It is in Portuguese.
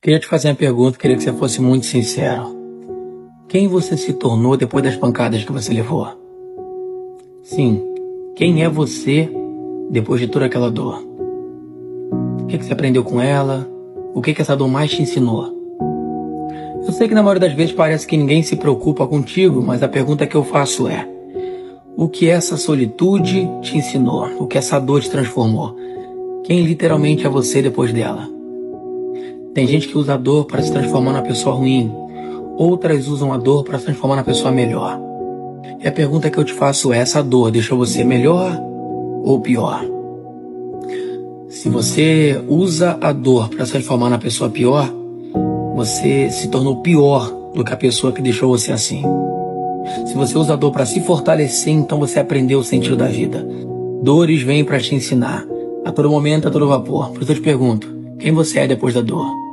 Queria te fazer uma pergunta, queria que você fosse muito sincero. Quem você se tornou depois das pancadas que você levou? Sim, quem é você depois de toda aquela dor? O que você aprendeu com ela? O que essa dor mais te ensinou? Eu sei que na maioria das vezes parece que ninguém se preocupa contigo, mas a pergunta que eu faço é: o que essa solitude te ensinou? O que essa dor te transformou? Quem literalmente é você depois dela? Tem gente que usa a dor para se transformar numa pessoa ruim. Outras usam a dor para se transformar na pessoa melhor. E a pergunta que eu te faço é: essa dor deixou você melhor ou pior? Se você usa a dor para se transformar na pessoa pior, você se tornou pior do que a pessoa que deixou você assim. Se você usa a dor para se fortalecer, então você aprendeu o sentido da vida. Dores vêm para te ensinar, a todo momento, a todo vapor. Por isso eu te pergunto: quem você é depois da dor?